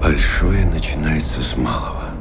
Большое начинается с малого.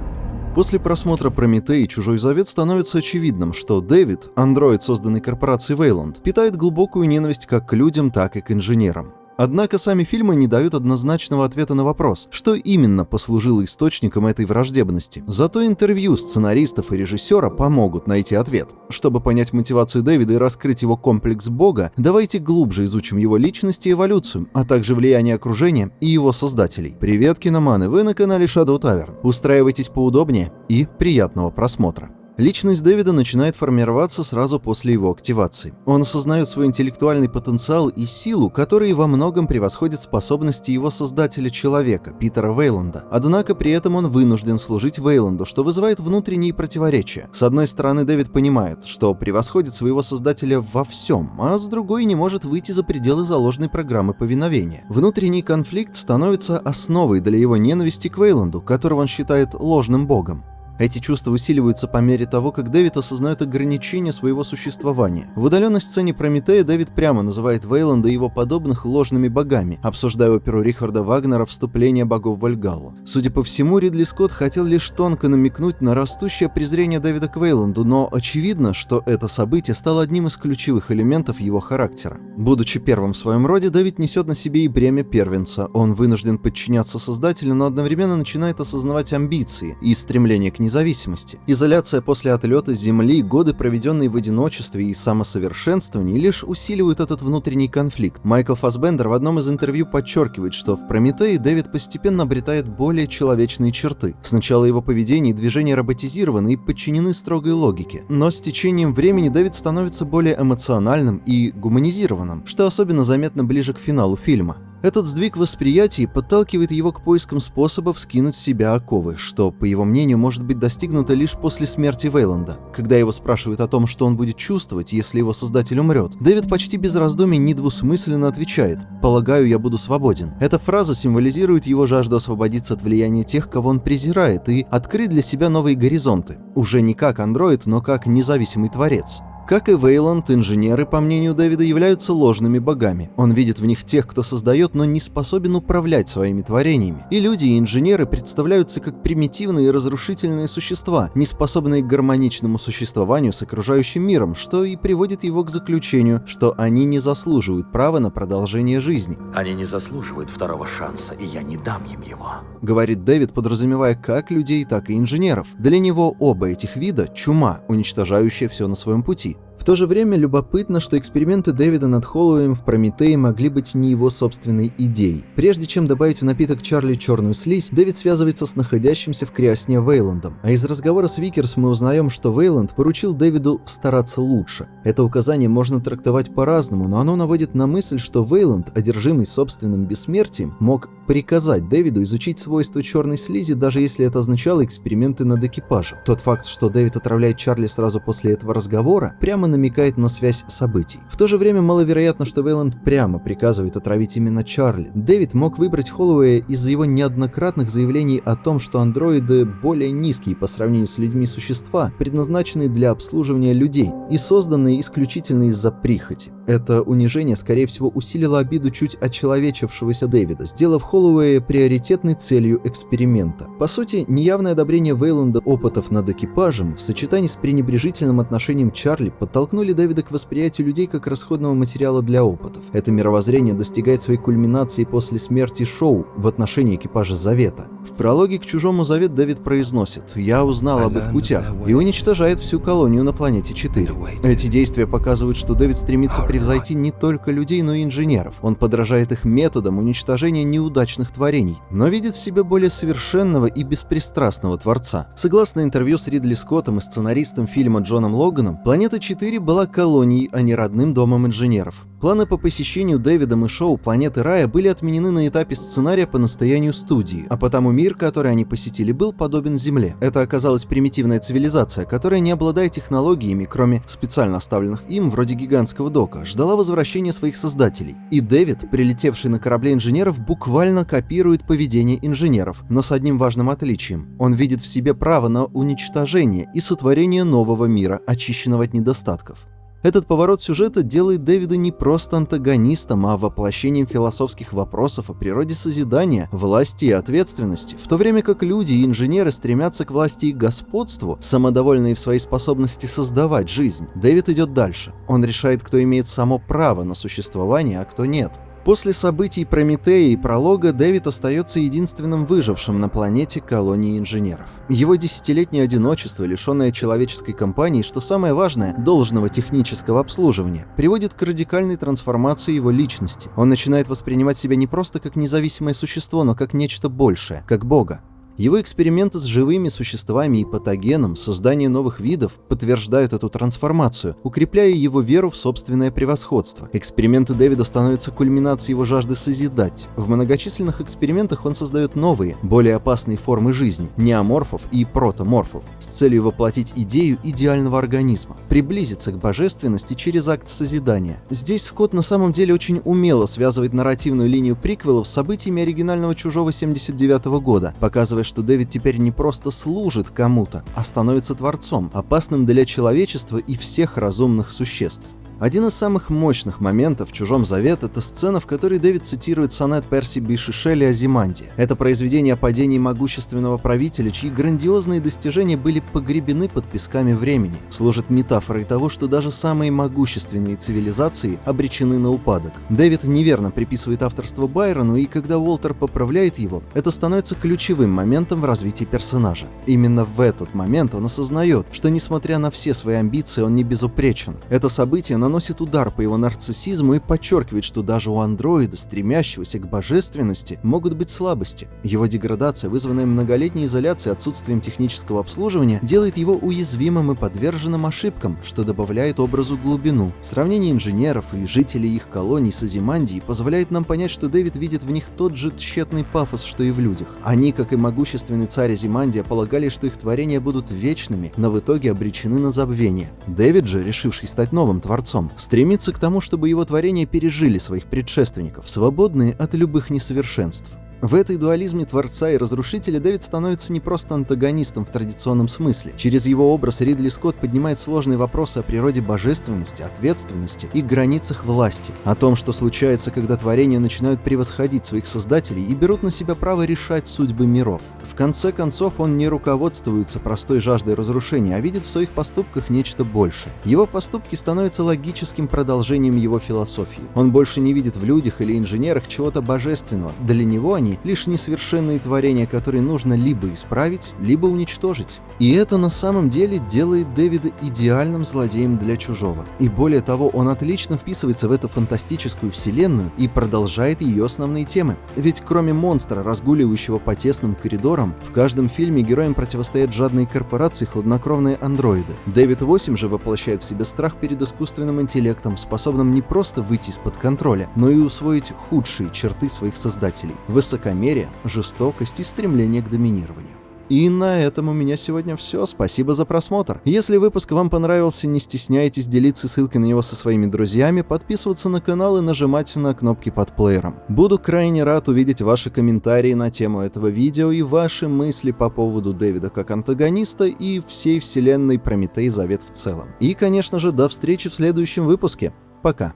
После просмотра «Прометей» и «Чужой завет» становится очевидным, что Дэвид, андроид, созданный корпорацией Вейланд, питает глубокую ненависть как к людям, так и к инженерам. Однако сами фильмы не дают однозначного ответа на вопрос, что именно послужило источником этой враждебности. Зато интервью сценаристов и режиссера помогут найти ответ. Чтобы понять мотивацию Дэвида и раскрыть его комплекс Бога, давайте глубже изучим его личность и эволюцию, а также влияние окружения и его создателей. Привет, киноманы, вы на канале Shadow Tavern. Устраивайтесь поудобнее и приятного просмотра. Личность Дэвида начинает формироваться сразу после его активации. Он осознает свой интеллектуальный потенциал и силу, которые во многом превосходят способности его создателя-человека, Питера Вейланда. Однако при этом он вынужден служить Вейланду, что вызывает внутренние противоречия. С одной стороны, Дэвид понимает, что превосходит своего создателя во всем, а с другой не может выйти за пределы заложенной программы повиновения. Внутренний конфликт становится основой для его ненависти к Вейланду, которого он считает ложным богом. Эти чувства усиливаются по мере того, как Дэвид осознает ограничения своего существования. В удаленной сцене «Прометея» Дэвид прямо называет Вейланда и его подобных ложными богами, обсуждая оперу Рихарда Вагнера «Вступление богов в Вальгаллу». Судя по всему, Ридли Скотт хотел лишь тонко намекнуть на растущее презрение Дэвида к Вейланду, но очевидно, что это событие стало одним из ключевых элементов его характера. Будучи первым в своем роде, Дэвид несет на себе и бремя первенца. Он вынужден подчиняться Создателю, но одновременно начинает осознавать амбиции и стремление к независимости. Изоляция после отлета с Земли, годы, проведенные в одиночестве и самосовершенствовании, лишь усиливают этот внутренний конфликт. Майкл Фассбендер в одном из интервью подчеркивает, что в «Прометее» Дэвид постепенно обретает более человечные черты. Сначала его поведение и движения роботизированы и подчинены строгой логике, но с течением времени Дэвид становится более эмоциональным и гуманизированным, что особенно заметно ближе к финалу фильма. Этот сдвиг восприятия подталкивает его к поискам способов скинуть с себя оковы, что, по его мнению, может быть достигнуто лишь после смерти Вейланда. Когда его спрашивают о том, что он будет чувствовать, если его создатель умрет, Дэвид почти без раздумий недвусмысленно отвечает: «Полагаю, я буду свободен». Эта фраза символизирует его жажду освободиться от влияния тех, кого он презирает, и открыть для себя новые горизонты. Уже не как андроид, но как независимый творец. Как и Вейланд, инженеры, по мнению Дэвида, являются ложными богами. Он видит в них тех, кто создает, но не способен управлять своими творениями. И люди, и инженеры представляются как примитивные и разрушительные существа, не способные к гармоничному существованию с окружающим миром, что и приводит его к заключению, что они не заслуживают права на продолжение жизни. «Они не заслуживают второго шанса, и я не дам им его», — говорит Дэвид, подразумевая как людей, так и инженеров. Для него оба этих вида — чума, уничтожающая все на своем пути. В то же время любопытно, что эксперименты Дэвида над Холлоуэем в «Прометее» могли быть не его собственной идеей. Прежде чем добавить в напиток Чарли черную слизь, Дэвид связывается с находящимся в криосне Вейландом. А из разговора с Викерс мы узнаем, что Вейланд поручил Дэвиду стараться лучше. Это указание можно трактовать по-разному, но оно наводит на мысль, что Вейланд, одержимый собственным бессмертием, мог приказать Дэвиду изучить свойства черной слизи, даже если это означало эксперименты над экипажем. Тот факт, что Дэвид отравляет Чарли сразу после этого разговора, прямо намекает на связь событий. В то же время маловероятно, что Вейланд прямо приказывает отравить именно Чарли. Дэвид мог выбрать Холлоуэя из-за его неоднократных заявлений о том, что андроиды более низкие по сравнению с людьми существа, предназначенные для обслуживания людей и созданные исключительно из-за прихоти. Это унижение, скорее всего, усилило обиду чуть отчеловечившегося Дэвида, сделав Холлоуэя приоритетной целью эксперимента. По сути, неявное одобрение Вейланда опытов над экипажем в сочетании с пренебрежительным отношением Чарли подтолкнули Дэвида к восприятию людей как расходного материала для опытов. Это мировоззрение достигает своей кульминации после смерти Шоу в отношении экипажа Завета. В прологе к «Чужому завет» Дэвид произносит: «Я узнал об их путях», и уничтожает всю колонию на планете 4. Эти действия показывают, что Дэвид стремится превзойти не только людей, но и инженеров. Он подражает их методам уничтожения неудачных творений, но видит в себе более совершенного и беспристрастного творца. Согласно интервью с Ридли Скоттом и сценаристом фильма Джоном Логаном, планета 4 была колонией, а не родным домом инженеров. Планы по посещению Дэвидом и Шоу планеты Рая были отменены на этапе сценария по настоянию студии, а потому мир, который они посетили, был подобен Земле. Это оказалась примитивная цивилизация, которая, не обладая технологиями, кроме специально оставленных им, вроде гигантского дока, ждала возвращения своих создателей. И Дэвид, прилетевший на корабле инженеров, буквально копирует поведение инженеров, но с одним важным отличием. Он видит в себе право на уничтожение и сотворение нового мира, очищенного от недостатков. Этот поворот сюжета делает Дэвида не просто антагонистом, а воплощением философских вопросов о природе созидания, власти и ответственности, в то время как люди и инженеры стремятся к власти и господству, самодовольные в своей способности создавать жизнь. Дэвид идет дальше. Он решает, кто имеет само право на существование, а кто нет. После событий Прометея и Пролога Дэвид остается единственным выжившим на планете колонии инженеров. Его десятилетнее одиночество, лишенное человеческой компании, что самое важное, должного технического обслуживания, приводит к радикальной трансформации его личности. Он начинает воспринимать себя не просто как независимое существо, но как нечто большее, как Бога. Его эксперименты с живыми существами и патогеном, создание новых видов подтверждают эту трансформацию, укрепляя его веру в собственное превосходство. Эксперименты Дэвида становятся кульминацией его жажды созидать. В многочисленных экспериментах он создает новые, более опасные формы жизни, неоморфов и протоморфов, с целью воплотить идею идеального организма, приблизиться к божественности через акт созидания. Здесь Скотт на самом деле очень умело связывает нарративную линию приквелов с событиями оригинального «Чужого» 1979 года, показывая, что Дэвид теперь не просто служит кому-то, а становится творцом, опасным для человечества и всех разумных существ. Один из самых мощных моментов в «Чужом Завет» — это сцена, в которой Дэвид цитирует сонет Перси Bysshe Shelley «Азимандия». Это произведение о падении могущественного правителя, чьи грандиозные достижения были погребены под песками времени, служит метафорой того, что даже самые могущественные цивилизации обречены на упадок. Дэвид неверно приписывает авторство Байрону, и когда Уолтер поправляет его, это становится ключевым моментом в развитии персонажа. Именно в этот момент он осознает, что, несмотря на все свои амбиции, он не безупречен. Это событие наносит удар по его нарциссизму и подчеркивает, что даже у андроида, стремящегося к божественности, могут быть слабости. Его деградация, вызванная многолетней изоляцией и отсутствием технического обслуживания, делает его уязвимым и подверженным ошибкам, что добавляет образу глубину. Сравнение инженеров и жителей их колоний с Азимандией позволяет нам понять, что Дэвид видит в них тот же тщетный пафос, что и в людях. Они, как и могущественный царь Азимандия, полагали, что их творения будут вечными, но в итоге обречены на забвение. Дэвид же, решивший стать новым творцом, стремится к тому, чтобы его творения пережили своих предшественников, свободные от любых несовершенств. В этой дуализме Творца и Разрушителя Дэвид становится не просто антагонистом в традиционном смысле. Через его образ Ридли Скотт поднимает сложные вопросы о природе божественности, ответственности и границах власти, о том, что случается, когда творения начинают превосходить своих создателей и берут на себя право решать судьбы миров. В конце концов, он не руководствуется простой жаждой разрушения, а видит в своих поступках нечто большее. Его поступки становятся логическим продолжением его философии. Он больше не видит в людях или инженерах чего-то божественного. Для него они лишь несовершенные творения, которые нужно либо исправить, либо уничтожить. И это на самом деле делает Дэвида идеальным злодеем для Чужого. И более того, он отлично вписывается в эту фантастическую вселенную и продолжает ее основные темы. Ведь кроме монстра, разгуливающего по тесным коридорам, в каждом фильме героям противостоят жадные корпорации и хладнокровные андроиды. Дэвид 8 же воплощает в себе страх перед искусственным интеллектом, способным не просто выйти из-под контроля, но и усвоить худшие черты своих создателей – высокомерие, жестокость и стремление к доминированию. И на этом у меня сегодня все. Спасибо за просмотр. Если выпуск вам понравился, не стесняйтесь делиться ссылкой на него со своими друзьями, подписываться на канал и нажимать на кнопки под плеером. Буду крайне рад увидеть ваши комментарии на тему этого видео и ваши мысли по поводу Дэвида как антагониста и всей вселенной Прометей Завет в целом. И, конечно же, до встречи в следующем выпуске. Пока.